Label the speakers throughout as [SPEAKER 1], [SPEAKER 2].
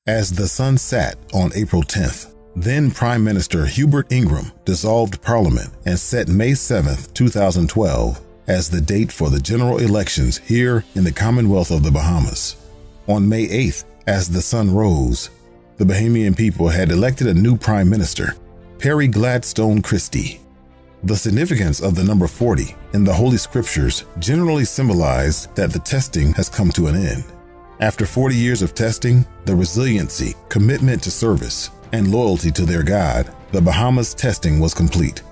[SPEAKER 1] As the sun set on April 10th, then Prime Minister Hubert Ingraham dissolved Parliament and set May 7, 2012, as the date for the general elections here in the Commonwealth of the Bahamas. On May 8th, as the sun rose, the Bahamian people had elected a new Prime Minister, Perry Gladstone Christie. The significance of the number 40 in the Holy Scriptures generally symbolized that the testing has come to an end. After 40 years of testing, the resiliency, commitment to service, and loyalty to their God, the Bahamas testing was complete.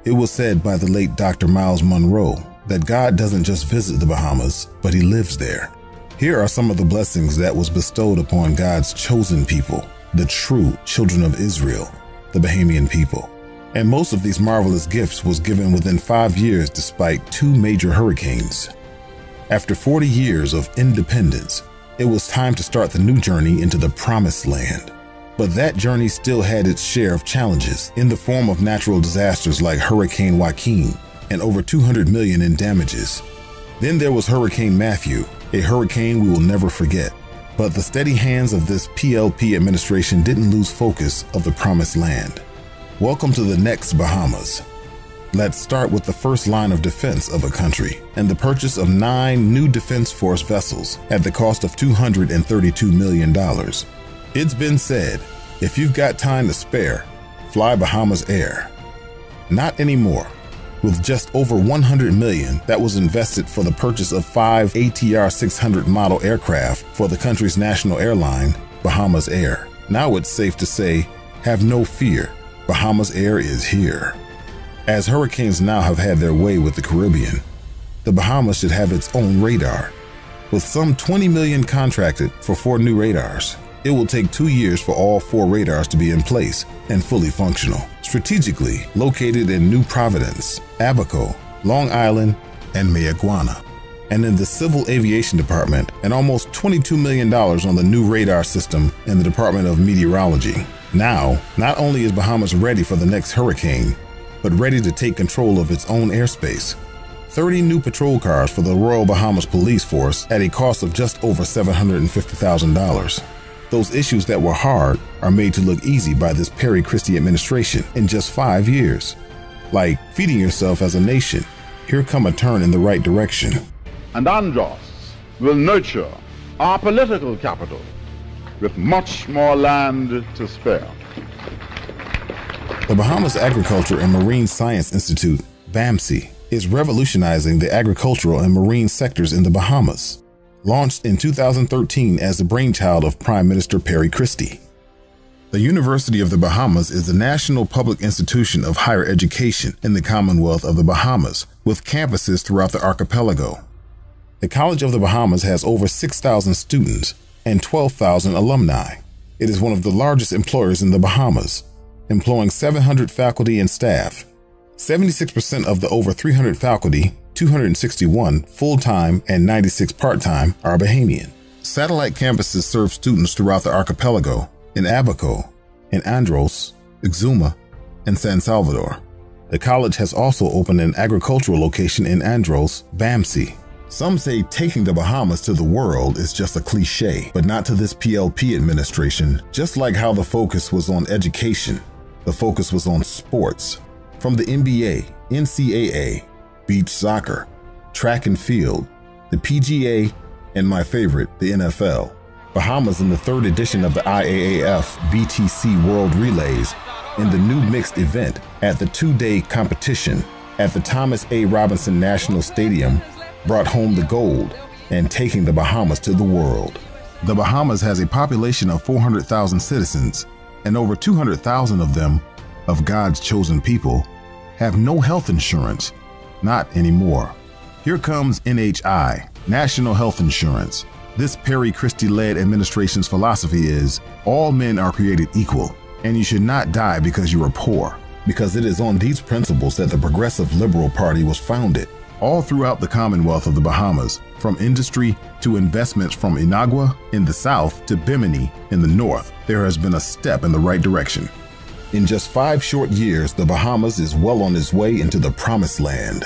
[SPEAKER 1] It was said by the late Dr. Miles Monroe that God doesn't just visit the Bahamas, but he lives there. Here are some of the blessings that was bestowed upon God's chosen people, the true children of Israel, the Bahamian people. And most of these marvelous gifts was given within 5 years despite 2 major hurricanes. After 40 years of independence, it was time to start the new journey into the Promised Land. But that journey still had its share of challenges in the form of natural disasters like Hurricane Joaquin and over $200 million in damages. Then there was Hurricane Matthew, a hurricane we will never forget. But the steady hands of this PLP administration didn't lose focus of the Promised Land. Welcome to the next Bahamas. Let's start with the first line of defense of a country and the purchase of 9 new Defense Force vessels at the cost of $232 million. It's been said, if you've got time to spare, fly Bahamas Air. Not anymore. With just over $100 million that was invested for the purchase of 5 ATR 600 model aircraft for the country's national airline, Bahamas Air. Now it's safe to say, have no fear, Bahamas Air is here. As hurricanes now have had their way with the Caribbean, the Bahamas should have its own radar. With some $20 million contracted for 4 new radars, it will take 2 years for all 4 radars to be in place and fully functional, strategically located in New Providence, Abaco, Long Island, and Mayaguana. And in the Civil Aviation Department, and almost $22 million on the new radar system in the Department of Meteorology. Now, not only is Bahamas ready for the next hurricane, but ready to take control of its own airspace. 30 new patrol cars for the Royal Bahamas Police Force at a cost of just over $750,000. Those issues that were hard are made to look easy by this Perry Christie administration in just 5 years. Like feeding yourself as a nation, here come a turn in the right direction.
[SPEAKER 2] And Andros will nurture our political capital with much more land to spare.
[SPEAKER 1] The Bahamas Agriculture and Marine Science Institute, BAMSI, is revolutionizing the agricultural and marine sectors in the Bahamas. Launched in 2013 as the brainchild of Prime Minister Perry Christie. The University of the Bahamas is the national public institution of higher education in the Commonwealth of the Bahamas, with campuses throughout the archipelago. The College of the Bahamas has over 6,000 students and 12,000 alumni. It is one of the largest employers in the Bahamas, employing 700 faculty and staff. 76% of the over 300 faculty, 261 full-time and 96 part-time, are Bahamian. Satellite campuses serve students throughout the archipelago, in Abaco, in Andros, Exuma, and San Salvador. The college has also opened an agricultural location in Andros, BAMSI. Some say taking the Bahamas to the world is just a cliche, but not to this PLP administration. Just like how the focus was on education, the focus was on sports. From the NBA, NCAA, beach soccer, track and field, the PGA, and my favorite, the NFL. Bahamas in the 3rd edition of the IAAF BTC World Relays in the new mixed event at the 2-day competition at the Thomas A. Robinson National Stadium brought home the gold and taking the Bahamas to the world. The Bahamas has a population of 400,000 citizens, and over 200,000 of them, of God's chosen people, have no health insurance. Not anymore. Here comes NHI, National Health Insurance. This Perry Christie-led administration's philosophy is, all men are created equal, and you should not die because you are poor, because it is on these principles that the Progressive Liberal Party was founded. All throughout the Commonwealth of the Bahamas, from industry to investments from Inagua in the south to Bimini in the north, there has been a step in the right direction. In just 5 short years, the Bahamas is well on its way into the Promised Land.